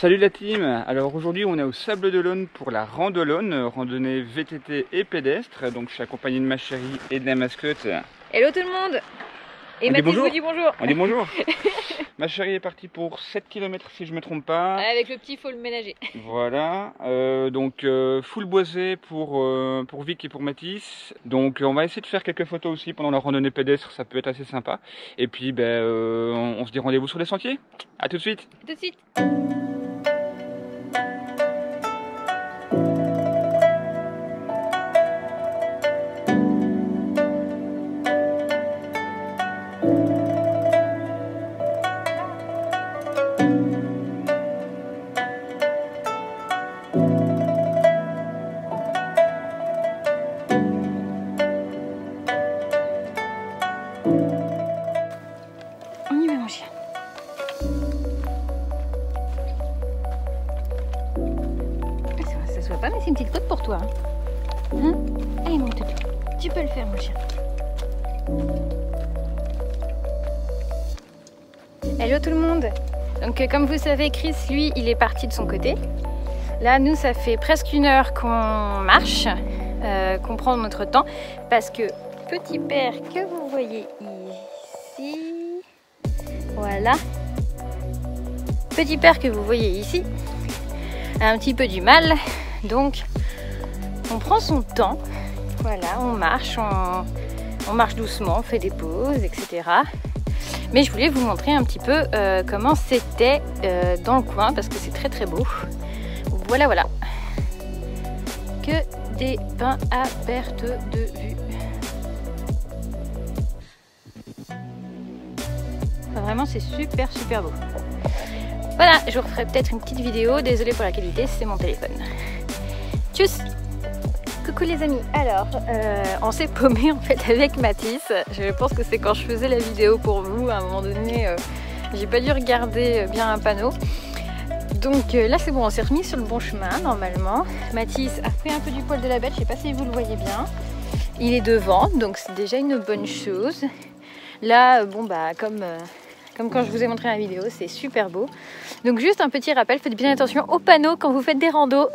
Salut la team. Alors aujourd'hui on est au Sable d'Olonne pour la Randolone, randonnée VTT et pédestre. Donc je suis accompagné de ma chérie et de la mascotte. Hello tout le monde. Et On dit Mathis bonjour. vous dit bonjour. On dit bonjour. Ma chérie est partie pour 7 km si je me trompe pas. Avec le petit, faut le ménager. Voilà, donc full boisé pour Vic et pour Mathis. Donc on va essayer de faire quelques photos aussi pendant la randonnée pédestre, ça peut être assez sympa. Et puis on se dit rendez-vous sur les sentiers. A tout de suite. Tout de suite. On y va mon chien. Ça se voit pas mais c'est une petite côte pour toi. Hein? Allez mon toutou, tu peux le faire mon chien. Hello tout le monde. Donc comme vous savez Chris lui il est parti de son côté. Là nous ça fait presque 1 heure qu'on marche, qu'on prend notre temps parce que petit père que vous voyez ici, voilà, petit père que vous voyez ici a un petit peu du mal, donc on prend son temps, voilà, on marche doucement, on fait des pauses, etc. Mais je voulais vous montrer un petit peu comment c'était dans le coin parce que c'est très très beau. Voilà, voilà. Que des pins à perte de vue. Enfin, vraiment, c'est super super beau. Voilà, je vous referai peut-être une petite vidéo. Désolée pour la qualité, c'est mon téléphone. Tchuss! Coucou les amis. Alors, on s'est paumé en fait avec Mathis. Je pense que c'est quand je faisais la vidéo pour vous. À un moment donné, j'ai pas dû regarder bien un panneau. Donc là c'est bon, on s'est remis sur le bon chemin normalement. Mathis a pris un peu du poil de la bête, je sais pas si vous le voyez bien. Il est devant, donc c'est déjà une bonne chose. Là, bon bah comme quand je vous ai montré la vidéo, c'est super beau. Donc juste un petit rappel, faites bien attention aux panneaux quand vous faites des randos.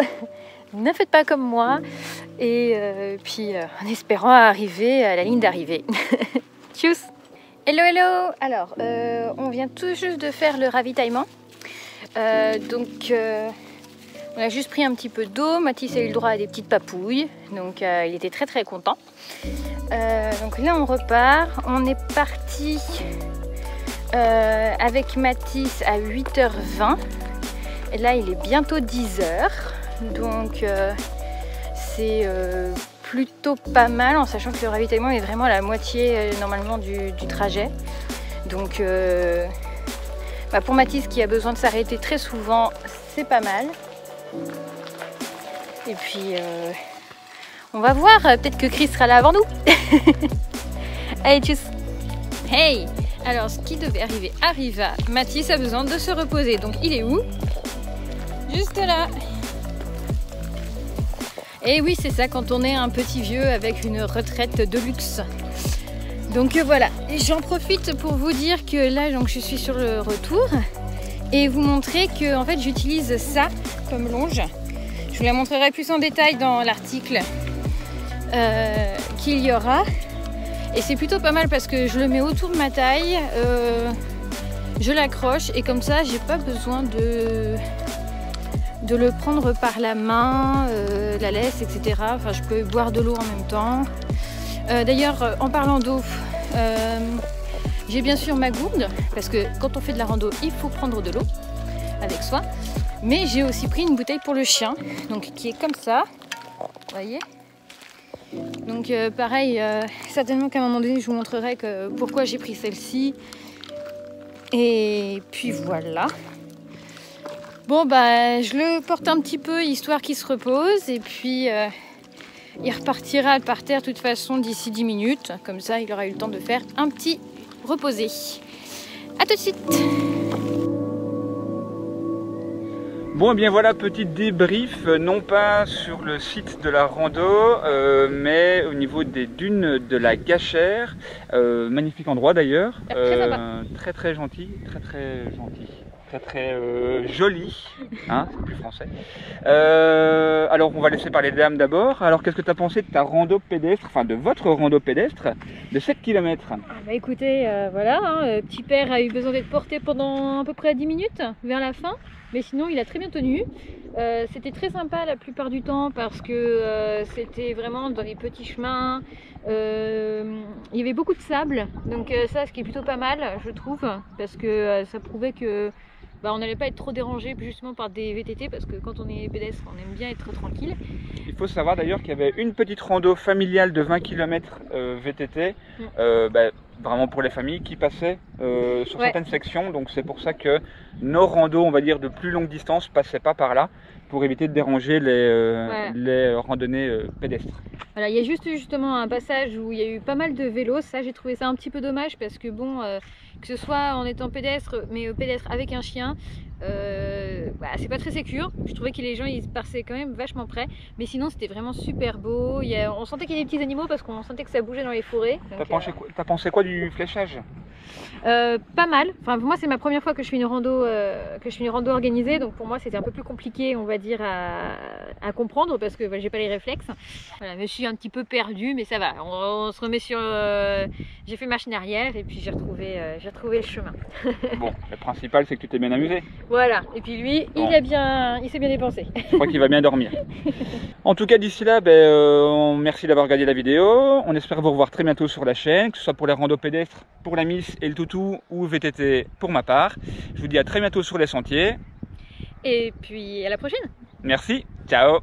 Ne faites pas comme moi. Et puis en espérant arriver à la ligne d'arrivée. Tchuss. Hello hello. Alors, on vient tout juste de faire le ravitaillement. On a juste pris un petit peu d'eau. Mathis a eu le droit à des petites papouilles, donc il était très très content. Donc là on repart, on est parti avec Mathis à 8h20 et là il est bientôt 10h, donc c'est plutôt pas mal en sachant que le ravitaillement est vraiment à la moitié normalement du trajet. Donc pour Mathis qui a besoin de s'arrêter très souvent, c'est pas mal. Et puis on va voir, peut-être que Chris sera là avant nous. Allez, tchuss. Hey, alors ce qui devait arriver arriva. Mathis a besoin de se reposer, donc il est où? Juste là. Et oui, c'est ça quand on est un petit vieux avec une retraite de luxe. Donc voilà, j'en profite pour vous dire que là donc, je suis sur le retour et vous montrer que en fait j'utilise ça comme longe. Je vous la montrerai plus en détail dans l'article qu'il y aura. Et c'est plutôt pas mal parce que je le mets autour de ma taille, je l'accroche et comme ça j'ai pas besoin de le prendre par la main, la laisse, etc. Enfin je peux boire de l'eau en même temps. D'ailleurs, en parlant d'eau, j'ai bien sûr ma gourde, parce que quand on fait de la rando, il faut prendre de l'eau avec soi. Mais j'ai aussi pris une bouteille pour le chien, donc qui est comme ça, vous voyez. Donc pareil, certainement qu'à un moment donné, je vous montrerai pourquoi j'ai pris celle-ci. Et puis voilà. Bon bah, je le porte un petit peu, histoire qu'il se repose, et puis... il repartira par terre de toute façon d'ici 10 minutes. Comme ça, il aura eu le temps de faire un petit reposé. A tout de suite. Bon, et bien voilà, petit débrief, non pas sur le site de la rando, mais au niveau des dunes de la Gachère. Magnifique endroit d'ailleurs. Très sympa. Très très gentil, très très gentil. très joli, hein, c'est plus français. Alors on va laisser parler les dames d'abord. Alors qu'est-ce que tu as pensé de ta rando pédestre, enfin de votre rando pédestre de 7 km? Bah écoutez, voilà, hein, petit père a eu besoin d'être porté pendant à peu près 10 minutes vers la fin, mais sinon il a très bien tenu. C'était très sympa la plupart du temps parce que c'était vraiment dans les petits chemins, il y avait beaucoup de sable, donc ça, ce qui est plutôt pas mal je trouve, parce que ça prouvait que on n'allait pas être trop dérangé justement par des VTT, parce que quand on est pédestre on aime bien être tranquille. Il faut savoir d'ailleurs qu'il y avait une petite rando familiale de 20 km VTT, vraiment pour les familles qui passaient sur certaines sections, donc c'est pour ça que nos randos, on va dire de plus longue distance, passaient pas par là, pour éviter de déranger les randonnées pédestres. Voilà, il y a justement un passage où il y a eu pas mal de vélos, ça j'ai trouvé ça un petit peu dommage, parce que bon, que ce soit en étant pédestre, mais pédestre avec un chien, c'est pas très sécure. Je trouvais que les gens ils passaient quand même vachement près, mais sinon c'était vraiment super beau. On sentait qu'il y avait des petits animaux parce qu'on sentait que ça bougeait dans les forêts. T'as pensé quoi du fléchage? Pas mal. Enfin, pour moi c'est ma première fois que je fais une rando, organisée, donc pour moi c'était un peu plus compliqué, on va dire, à comprendre, parce que j'ai pas les réflexes. Voilà, je me suis un petit peu perdue, mais ça va. On se remet sur. J'ai fait machine arrière et puis j'ai retrouvé le chemin. Bon, le principal c'est que tu t'es bien amusé. Voilà. Et puis lui, bon, il s'est bien dépensé. Je crois qu'il va bien dormir. En tout cas, d'ici là, merci d'avoir regardé la vidéo. On espère vous revoir très bientôt sur la chaîne, que ce soit pour les randos pédestres, pour la Miss et le toutou, ou VTT pour ma part. Je vous dis à très bientôt sur les sentiers. Et puis à la prochaine. Merci, ciao.